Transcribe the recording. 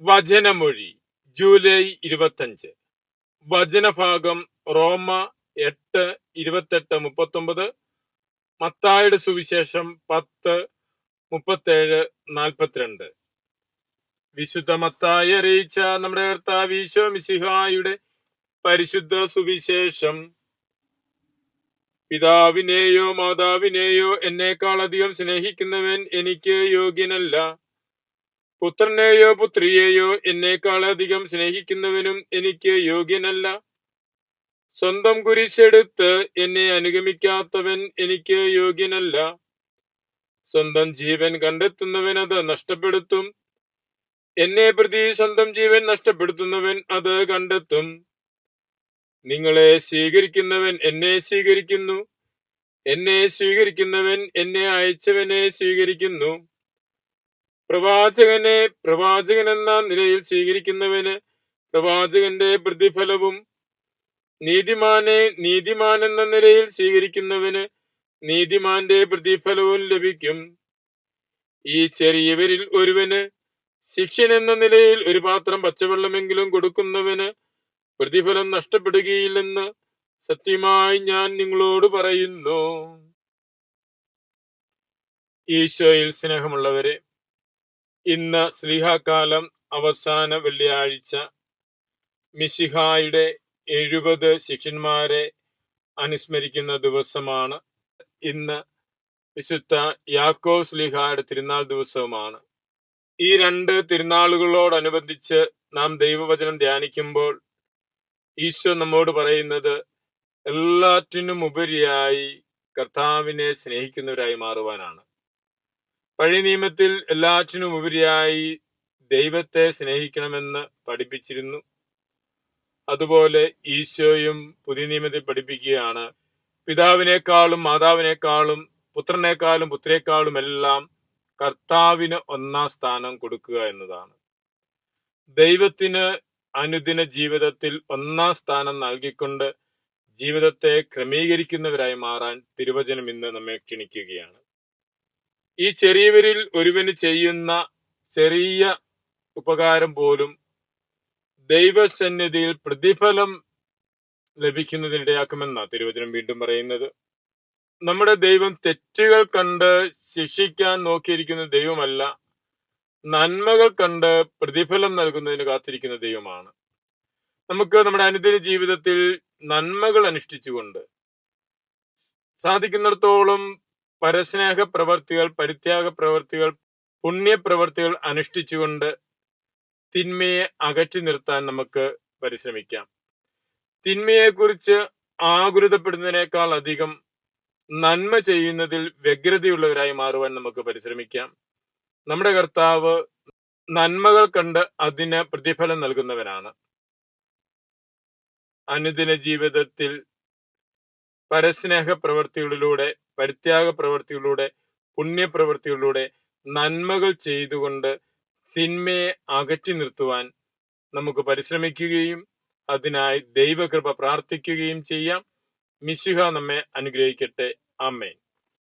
വചനമൊഴി July 25. വചനഭാഗം റോമ 8:28-39, മത്തായിയുടെ സുവിശേഷം 10:37-42. വിശുദ്ധ മത്തായി അറിയിച്ച നമ്മുടെ കർത്താവ് ഈശോ മിശിഹായുടെ പരിശുദ്ധ സുവിശേഷം. പിതാവിനെയോ മാതാവിനെയോ എന്നേക്കാൾ അധികം സ്നേഹിക്കുന്നവൻ എനിക്ക് യോഗ്യനല്ല. പുത്രനെയോ പുത്രിയെയോ എന്നേക്കാൾ അധികം സ്നേഹിക്കുന്നവനും എനിക്ക് യോഗ്യനല്ല. സ്വന്തം കുരിശെടുത്ത് എന്നെ അനുഗമിക്കാത്തവൻ എനിക്ക് യോഗ്യനല്ല. സ്വന്തം ജീവൻ കണ്ടെത്തുന്നവൻ അത് നഷ്ടപ്പെടുത്തും. എന്നെ പ്രതി സ്വന്തം ജീവൻ നഷ്ടപ്പെടുത്തുന്നവൻ അത് കണ്ടെത്തും. നിങ്ങളെ സ്വീകരിക്കുന്നവൻ എന്നെ സ്വീകരിക്കുന്നു. എന്നെ സ്വീകരിക്കുന്നവൻ എന്നെ അയച്ചവനെ സ്വീകരിക്കുന്നു. പ്രവാചകനെ പ്രവാചകനെന്ന നിലയിൽ സ്വീകരിക്കുന്നവന് പ്രവാചകന്റെ പ്രതിഫലവും, നീതിമാനെ നീതിമാനെന്ന നിലയിൽ സ്വീകരിക്കുന്നവന് നീതിമാന്റെ പ്രതിഫലവും ലഭിക്കും. ഈ ചെറിയവരിൽ ഒരുവന് ശിഷ്യനെന്ന നിലയിൽ ഒരു പാത്രം പച്ചവെള്ളമെങ്കിലും കൊടുക്കുന്നവന് പ്രതിഫലം നഷ്ടപ്പെടുകയില്ലെന്ന് സത്യമായി ഞാൻ നിങ്ങളോട് പറയുന്നു. ഈശോയിൽ സ്നേഹമുള്ളവരെ, ഇന്ന് സ്ലീഹാകാലം അവസാന വെള്ളിയാഴ്ച മിശിഹായുടെ 70 ശിഷ്യന്മാരെ അനുസ്മരിക്കുന്ന ദിവസമാണ്. ഇന്ന് വിശുദ്ധ യാക്കോബ് സ്ലീഹായുടെ തിരുനാൾ ദിവസവുമാണ്. ഈ 2 തിരുനാളുകളോടനുബന്ധിച്ച് നാം ദൈവവചനം ധ്യാനിക്കുമ്പോൾ ഈശോ നമ്മോട് പറയുന്നത് എല്ലാറ്റിനും ഉപരിയായി കർത്താവിനെ സ്നേഹിക്കുന്നവരായി മാറുവാനാണ്. പഴയ നിയമത്തിൽ എല്ലാറ്റിനും ഉപരിയായി ദൈവത്തെ സ്നേഹിക്കണമെന്ന് പഠിപ്പിച്ചിരുന്നു. അതുപോലെ ഈശോയും പുതിയ നിയമത്തിൽ പഠിപ്പിക്കുകയാണ്, പിതാവിനേക്കാളും മാതാവിനേക്കാളും പുത്രനേക്കാളും പുത്രിയേക്കാളും എല്ലാം കർത്താവിന് 1-ാം സ്ഥാനം കൊടുക്കുക എന്നതാണ്. ദൈവത്തിന് അനുദിന ജീവിതത്തിൽ 1-ാം സ്ഥാനം നൽകിക്കൊണ്ട് ജീവിതത്തെ ക്രമീകരിക്കുന്നവരായി മാറാൻ തിരുവചനം ഇന്ന് നമ്മെ ക്ഷണിക്കുകയാണ്. ഈ ചെറിയവരിൽ ഒരുവന് ചെയ്യുന്ന ചെറിയ ഉപകാരം പോലും ദൈവസന്നിധിയിൽ പ്രതിഫലം ലഭിക്കുന്നതിനിടയാക്കുമെന്നാണ് തിരുവചനം വീണ്ടും പറയുന്നത്. നമ്മുടെ ദൈവം തെറ്റുകൾ കണ്ട് ശിക്ഷിക്കാൻ നോക്കിയിരിക്കുന്ന ദൈവമല്ല, നന്മകൾ കണ്ട് പ്രതിഫലം നൽകുന്നതിന് കാത്തിരിക്കുന്ന ദൈവമാണ്. നമുക്ക് നമ്മുടെ അനുദിന ജീവിതത്തിൽ നന്മകൾ അനുഷ്ഠിച്ചുകൊണ്ട് സാധിക്കുന്നിടത്തോളം പരസ്നേഹ പ്രവർത്തികൾ, പരിത്യാഗ പ്രവർത്തികൾ, പുണ്യപ്രവർത്തികൾ അനുഷ്ഠിച്ചുകൊണ്ട് തിന്മയെ അകറ്റി നിർത്താൻ നമുക്ക് പരിശ്രമിക്കാം. തിന്മയെക്കുറിച്ച് ആകുലതപ്പെടുന്നതിനേക്കാൾ അധികം നന്മ ചെയ്യുന്നതിൽ വ്യഗ്രതയുള്ളവരായി മാറുവാൻ നമുക്ക് പരിശ്രമിക്കാം. നമ്മുടെ കർത്താവ് നന്മകൾ കണ്ട് അതിന് പ്രതിഫലം നൽകുന്നവനാണ്. അനുദിന ജീവിതത്തിൽ പരസ്നേഹ പ്രവർത്തികളിലൂടെ, പരിത്യാഗ പ്രവർത്തികളിലൂടെ, പുണ്യപ്രവർത്തികളിലൂടെ നന്മകൾ ചെയ്തുകൊണ്ട് തിന്മയെ അകറ്റി നിർത്തുവാൻ നമുക്ക് പരിശ്രമിക്കുകയും അതിനായി ദൈവകൃപ പ്രാർത്ഥിക്കുകയും ചെയ്യാം. മിശിഹ നമ്മെ അനുഗ്രഹിക്കട്ടെ. ആമേൻ.